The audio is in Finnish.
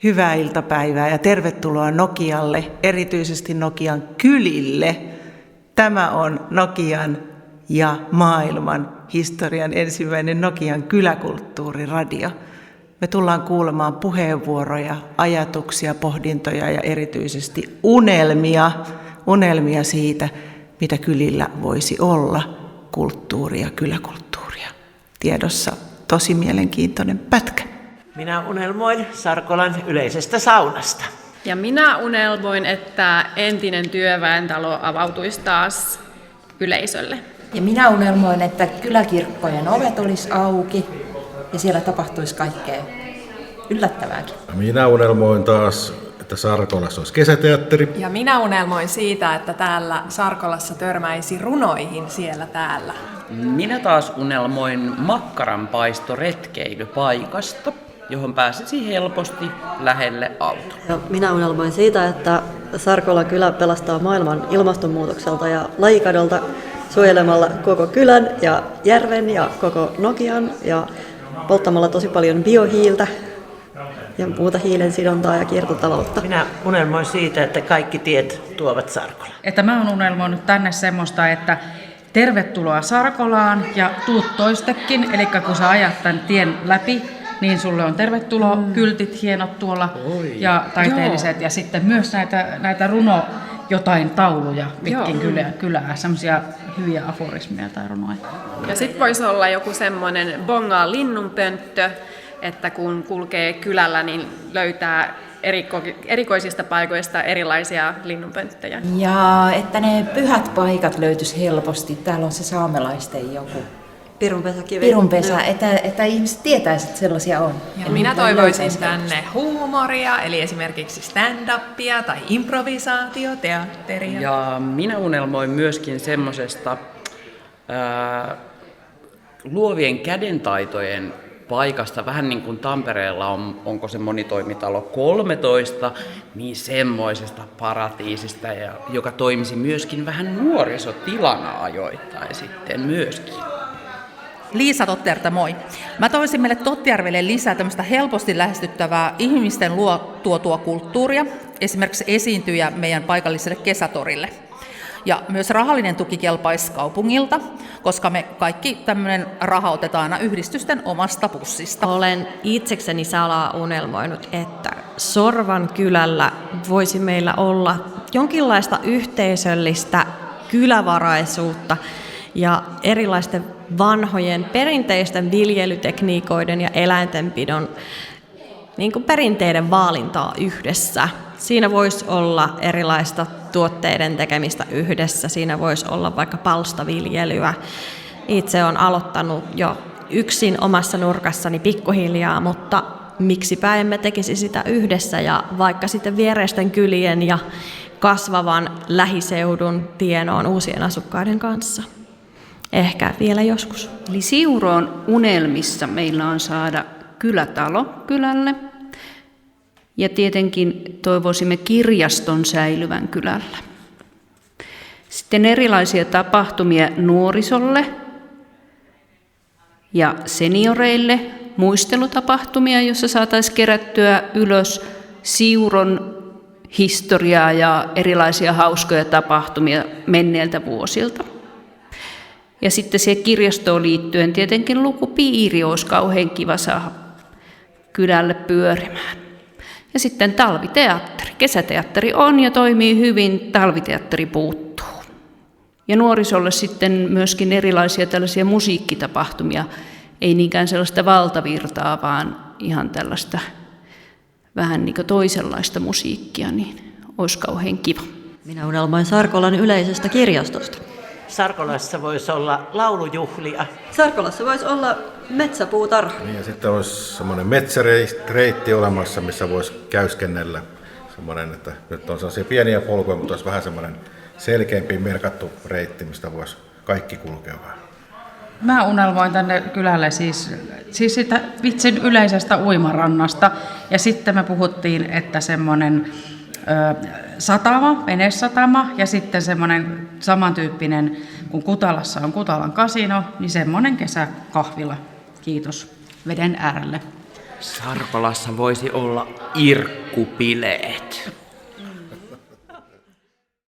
Hyvää iltapäivää ja tervetuloa Nokialle, erityisesti Nokian kylille. Tämä on Nokian ja maailman historian ensimmäinen Nokian kyläkulttuuriradio. Me tullaan kuulemaan puheenvuoroja, ajatuksia, pohdintoja ja erityisesti unelmia siitä, mitä kylillä voisi olla, kulttuuria, kyläkulttuuria. Tiedossa tosi mielenkiintoinen pätkä. Minä unelmoin Sarkolan yleisestä saunasta. Ja minä unelmoin, että entinen työväentalo avautuisi taas yleisölle. Ja minä unelmoin, että kyläkirkkojen ovet olisi auki ja siellä tapahtuisi kaikkea yllättävääkin. Minä unelmoin taas, että Sarkolassa olisi kesäteatteri. Ja minä unelmoin siitä, että täällä Sarkolassa törmäisi runoihin siellä täällä. Minä taas unelmoin makkaranpaistoretkeilypaikasta, johon pääsisi helposti lähelle autolla. Ja minä unelmoin siitä, että Sarkolan kylä pelastaa maailman ilmastonmuutokselta ja lajikadolta suojelemalla koko kylän ja järven ja koko Nokian ja polttamalla tosi paljon biohiiltä ja muuta hiilensidontaa ja kiertotaloutta. Minä unelmoin siitä, että kaikki tiet tuovat Sarkolaan. Että mä oon unelmoinut tänne semmoista, että tervetuloa Sarkolaan ja tuut toistekin, eli kun sä ajat tämän tien läpi, niin sulle on tervetuloa kyltit hienot tuolla ja taiteelliset ja sitten myös näitä jotain tauluja pitkin kylää, semmoisia hyviä aforismeja tai runoja. Ja sitten voisi olla joku semmoinen bongaa linnunpönttö, että kun kulkee kylällä, niin löytää erikoisista paikoista erilaisia linnunpönttöjä. Ja että ne pyhät paikat löytyisi helposti. Täällä on se saamelaisten joku pirunpesä, että ihmiset tietäisivät, että sellaisia on. Ja minä toivoisin tänne huumoria, eli esimerkiksi stand-upia tai improvisaatioteatteria. Ja minä unelmoin myöskin semmoisesta luovien kädentaitojen paikasta, vähän niin kuin Tampereella onko se monitoimitalo 13, niin semmoisesta paratiisista, joka toimisi myöskin vähän nuorisotilana ajoittain sitten myöskin. Liisa Totterta, moi. Mä toisin meille Tottjärvelle lisää tämmöistä helposti lähestyttävää ihmisten tuotua kulttuuria, esimerkiksi esiintyjä meidän paikalliselle kesätorille. Ja myös rahallinen tuki kelpaisi kaupungilta, koska me kaikki tämmöinen raha otetaan aina yhdistysten omasta pussista. Olen itsekseni salaa unelmoinut, että Sorvan kylällä voisi meillä olla jonkinlaista yhteisöllistä kylävaraisuutta ja erilaisten vanhojen perinteisten viljelytekniikoiden ja eläintenpidon niin kuin perinteiden vaalintaa yhdessä. Siinä voisi olla erilaista tuotteiden tekemistä yhdessä, siinä voisi olla vaikka palstaviljelyä. Itse olen aloittanut jo yksin omassa nurkassani pikkuhiljaa, mutta miksipä emme tekisi sitä yhdessä ja vaikka sitten viereisten kylien ja kasvavan lähiseudun tienoon uusien asukkaiden kanssa. Ehkä vielä joskus. Eli Siuroon unelmissa meillä on saada kylätalo kylälle. Ja tietenkin toivoisimme kirjaston säilyvän kylällä. Sitten erilaisia tapahtumia nuorisolle ja senioreille, muistelutapahtumia, joissa saataisiin kerättyä ylös Siuron historiaa ja erilaisia hauskoja tapahtumia menneiltä vuosilta. Ja sitten siihen kirjastoon liittyen tietenkin lukupiiri olisi kauhean kiva saada kylälle pyörimään. Ja sitten talviteatteri. Kesäteatteri on ja toimii hyvin, talviteatteri puuttuu. Ja nuorisolle sitten myöskin erilaisia tällaisia musiikkitapahtumia, ei niinkään sellaista valtavirtaa, vaan ihan tällaista vähän niin kuin toisenlaista musiikkia, niin olisi kauhean kiva. Minä unelmoin Sarkolan yleisestä kirjastosta. Sarkolassa voisi olla laulujuhlia. Sarkolassa voisi olla metsäpuutarha. Niin, ja sitten olisi semmoinen metsäreitti olemassa, missä voisi käyskennellä. Semmoinen, että nyt on sellaisia pieniä polkuja, mutta olisi vähän semmoinen selkeämpi merkattu reitti, mistä voisi kaikki kulkea vähän. Mä unelmoin tänne kylälle siis sitä vitsin yleisestä uimarannasta. Ja sitten me puhuttiin, että semmoinen satama, venesatama ja sitten semmoinen samantyyppinen, kun Kutalassa on Kutalan kasino, niin semmoinen kesäkahvila. Kiitos. Veden äärelle. Sarkolassa voisi olla irkkupileet.